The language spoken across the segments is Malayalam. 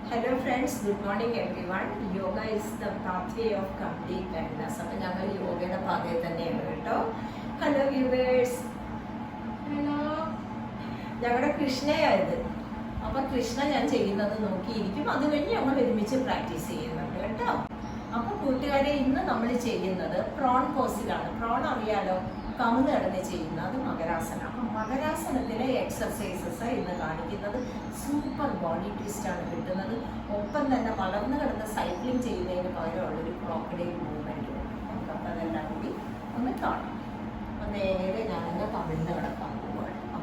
Hello friends, good morning every one. Yoga is the pathway of complete wellness. അപ്പം ഞങ്ങൾ യോഗയുടെ പാതയിൽ തന്നെയാണ് കേട്ടോ. Hello viewers. ഹലോ, ഞങ്ങളുടെ കൃഷ്ണയായത്. അപ്പം കൃഷ്ണ ഞാൻ ചെയ്യുന്നത് നോക്കിയിരിക്കും, അത് കഴിഞ്ഞ് ഞങ്ങൾ ഒരുമിച്ച് പ്രാക്ടീസ് ചെയ്യുന്നുണ്ട് കേട്ടോ. അപ്പം കൂട്ടുകാരെ, ഇന്ന് നമ്മൾ ചെയ്യുന്നത് പ്രോൺ പോസിലാണ്. പ്രോൺ അറിയാലോ, കമിഴ്ന്ന് കിടന്ന് ചെയ്യുന്നത് മകരാസനം. അപ്പം മകരാസനത്തിലെ എക്സർസൈസസ് ഇന്ന് കാണിക്കുന്നത്. സൂപ്പർ ബോഡി ട്വിസ്റ്റ് ആണ് കിട്ടുന്നത്. ഒപ്പം തന്നെ വളർന്നു കിടന്ന് സൈക്ലിംഗ് ചെയ്യുന്നതിന് പകരമുള്ളൊരു ക്രോക്കഡൈൽ മൂവ്മെൻറ്റ്. നമുക്കപ്പോൾ അതെല്ലാം കൂടി ഒന്ന് കാണാം. അപ്പം നേരെ ഞാനങ്ങ് കമിഴ്ന്ന് കിടക്കാൻ പോവുകയാണ്.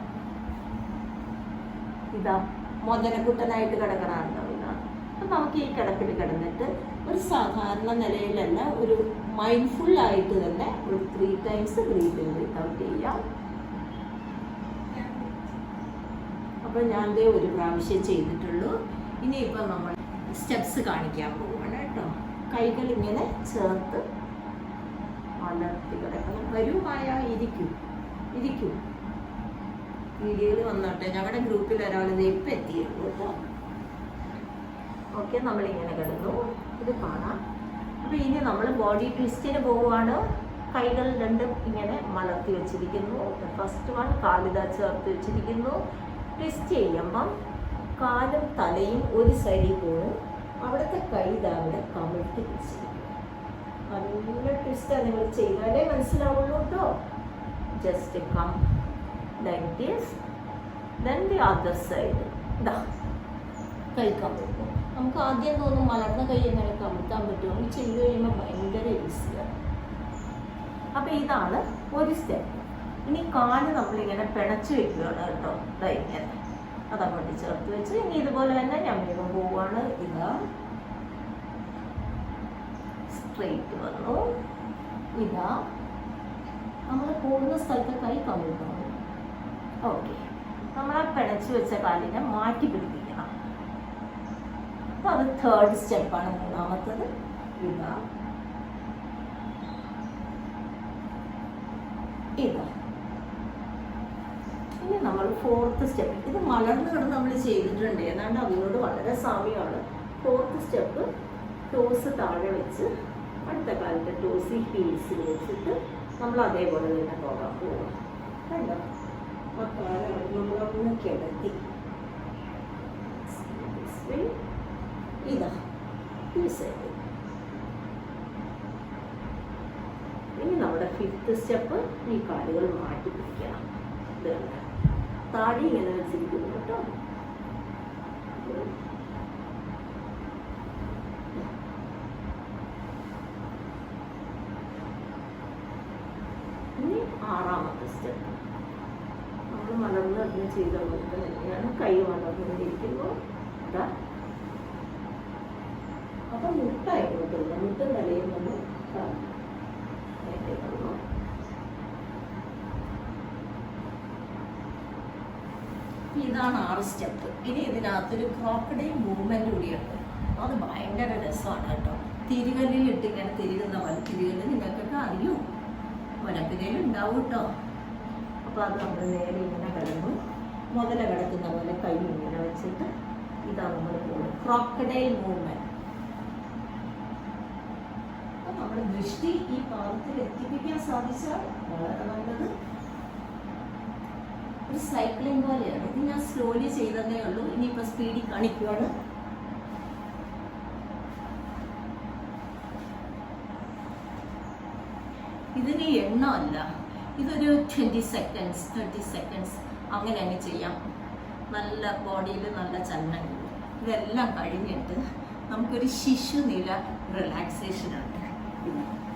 ഇതാ മുതലക്കുട്ടനായിട്ട് കിടക്കണമാണല്ലോ ഇതാണ്. അപ്പം നമുക്ക് ഈ കിടപ്പിൽ കിടന്നിട്ട് ഒരു സാധാരണ നിലയിലല്ല, ഒരു മൈൻഡ്ഫുൾ ആയിട്ട് തന്നെ ഒരു 3 times breathe in breathe out ചെയ്യാം. അപ്പോൾ ഞാൻ ദേ ഒരു പ്രാവശ്യം ചെയ്തിട്ടുള്ളൂ. ഇനിയിപ്പോൾ നമ്മൾ സ്റ്റെപ്സ് കാണിക്കാൻ പോവുകയാണ് കേട്ടോ. കൈകൾ ഇങ്ങനെ ചേർത്ത് വളർത്തി കിടക്കണം. വരുമായ ഇരിക്കൂ. വീഡിയോയിൽ വന്നോട്ടെ. ഞങ്ങളുടെ ഗ്രൂപ്പിൽ ഒരാൾ ഇപ്പം എത്തിയുള്ളൂ കേട്ടോ. ഓക്കെ, നമ്മളിങ്ങനെ കിടന്നു. ഇത് കാണാം. അപ്പോൾ ഇനി നമ്മൾ ബോഡി ട്വിസ്റ്റിന് പോവുകയാണ്. കൈകൾ രണ്ടും ഇങ്ങനെ മലർത്തി വെച്ചിരിക്കുന്നു. ഫസ്റ്റ് വൺ, കാലിതാ ചേർത്ത് വെച്ചിരിക്കുന്നു. ട്വിസ്റ്റ് ചെയ്യുമ്പം കാലും തലയും ഒരു സൈഡിൽ പോകും. അവിടുത്തെ കൈ അവിടെ കമിഴ്ത്തി വെച്ചിരിക്കും. നല്ല ട്വിസ്റ്റാണ്. നിങ്ങൾ ചെയ്താലേ മനസ്സിലാവുള്ളൂ കേട്ടോ. Just come like this, then the other side. ഇതാ കൈ കമിഴ്ത്തും. നമുക്ക് ആദ്യം തോന്നും മലർന്ന കൈ എങ്ങനെ കമിഴ്ത്താൻ പറ്റുമോ. ഈ ചെയ്ത് കഴിയുമ്പോൾ ഭയങ്കര ഈസിയാണ്. അപ്പോൾ ഇതാണ് ഒരു സ്റ്റെപ്പ്. ഇനി കാല് നമ്മളിങ്ങനെ പിണച്ച് വെക്കുകയാണ് കേട്ടോ. ഇങ്ങനെ അതങ്ങോട്ട് ചേർത്ത് വെച്ച് ഇനി ഇതുപോലെ തന്നെ ഞാൻ വേഗം പോവുകയാണ്. ഇതാ സ്ട്രെയിറ്റ് വന്നു. ഇതാ നമ്മൾ പോകുന്ന സ്ഥലത്ത് കൈ കമിഴ്ത്തണം. ഓക്കെ, നമ്മൾ ആ പിണച്ച് വെച്ച കാലിനെ മാറ്റി പിടിപ്പിക്കണം. അപ്പോൾ അത് തേർഡ് സ്റ്റെപ്പാണ്. മൂന്നാമത്തത് ഇതാ ഇനി നമ്മൾ ഫോർത്ത് സ്റ്റെപ്പ്. ഇത് മലർന്ന് കിടന്ന് നമ്മൾ ചെയ്തിട്ടുണ്ട്, ഏതാണ്ട് അതിനോട് വളരെ സാമ്യമാണ്. ഫോർത്ത് സ്റ്റെപ്പ്, ടോസ് താഴെ വെച്ച് അടുത്ത കാലത്തെ ടോസ് ഈ ഹീൽസിൽ വെച്ചിട്ട് നമ്മൾ അതേപോലെ തന്നെ പോകാൻ പോകും. കണ്ടോ, ആ കാലം നമ്മളൊന്ന് കിടത്തി. ഇതാ ഈ സൈഡ്. ഇനി നമ്മുടെ ഫിഫ്ത്ത് സ്റ്റെപ്പ്, ഈ കാലുകൾ മാറ്റി പിടിക്കണം. ഇതാണ് താടി ഇങ്ങനെ വെച്ചിരിക്കുന്നു കേട്ടോ. ഇനി ആറാമത്തെ സ്റ്റെപ്പ്, നമ്മൾ മലർന്ന് അതിന് ചെയ്ത പോലെ തന്നെയാണ്. കൈ മലർന്നിരിക്കുന്നു. ഇതാ അപ്പം മുട്ടായിക്കോട്ടില്ല, മുട്ടും തലയും നമ്മൾ ഇതാണ് 6 സ്റ്റെപ്പ്. ഇനി ഇതിനകത്തൊരു ക്രോക്കഡൈൽ മൂവ്മെന്റ് കൂടിയുണ്ട്. അത് ഭയങ്കര രസമാണ് കേട്ടോ. തിരികല്ലിലിട്ട് ഇങ്ങനെ തിരികുന്ന വലത്തിരികല്ല് നിങ്ങൾക്കൊക്കെ അറിയൂ, വലത്തിരയിൽ ഉണ്ടാവും കേട്ടോ. അപ്പോൾ അത് നമ്മൾ നേരെ ഇങ്ങനെ കിടന്നു. മുതല കിടക്കുന്ന പോലെ കൈ ഇങ്ങനെ വെച്ചിട്ട് ഇതാ നമ്മൾ പോകുന്നത് ക്രോക്കഡൈൽ മൂവ്മെന്റ്. അപ്പം നമ്മുടെ ദൃഷ്ടി ഈ പാദത്തിൽ എത്തിപ്പിക്കാൻ സാധിച്ചാൽ വളരെ നല്ലത്. ഒരു സൈക്ലിംഗ് പോലെയാണ്. ഇത് ഞാൻ സ്ലോലി ചെയ്തതേ ഉള്ളൂ. ഇനിയിപ്പോൾ സ്പീഡിൽ കാണിക്കുകയാണ്. ഇതിന് എണ്ണമല്ല, ഇതൊരു 20 seconds 30 seconds അങ്ങനെ അങ്ങ് ചെയ്യാം. നല്ല ബോഡിയിൽ നല്ല ചലനം. ഇതെല്ലാം കഴിഞ്ഞിട്ട് നമുക്കൊരു ശിശുനില റിലാക്സേഷനുണ്ട്.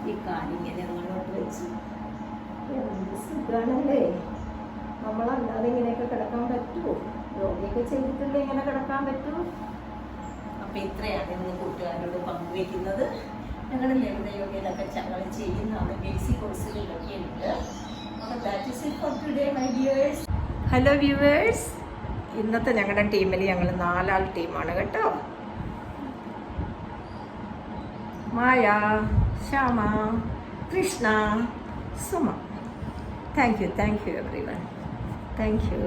ഈ കാലിങ്ങനെ മുന്നോട്ട് വെച്ച് സുഖാണല്ലേ. നമ്മളല്ലാതെ ഇങ്ങനെയൊക്കെ കിടക്കാൻ പറ്റുമോ? യോഗയൊക്കെ ചെയ്തിട്ടല്ലേ ഇങ്ങനെ കിടക്കാൻ പറ്റുമോ? അപ്പം ഇത്രയാണ് ഇന്ന് കൂട്ടുകാരോട് പങ്കുവയ്ക്കുന്നത്. ഞങ്ങളുടെ ലളിത യോഗയിലൊക്കെ ഞങ്ങൾ ചെയ്യുന്നതാണ്, ബേസിക് കോഴ്സുകളിലൊക്കെ ഉണ്ട്. അപ്പോൾ that is it for today my viewers. Hello viewers, ഇന്നത്തെ ഞങ്ങളുടെ ടീമിൽ ഞങ്ങൾ 4 ആൾ ടീമാണ് കേട്ടോ. Maya, Shyama, Krishna, Suma. Thank you everyone. Thank you.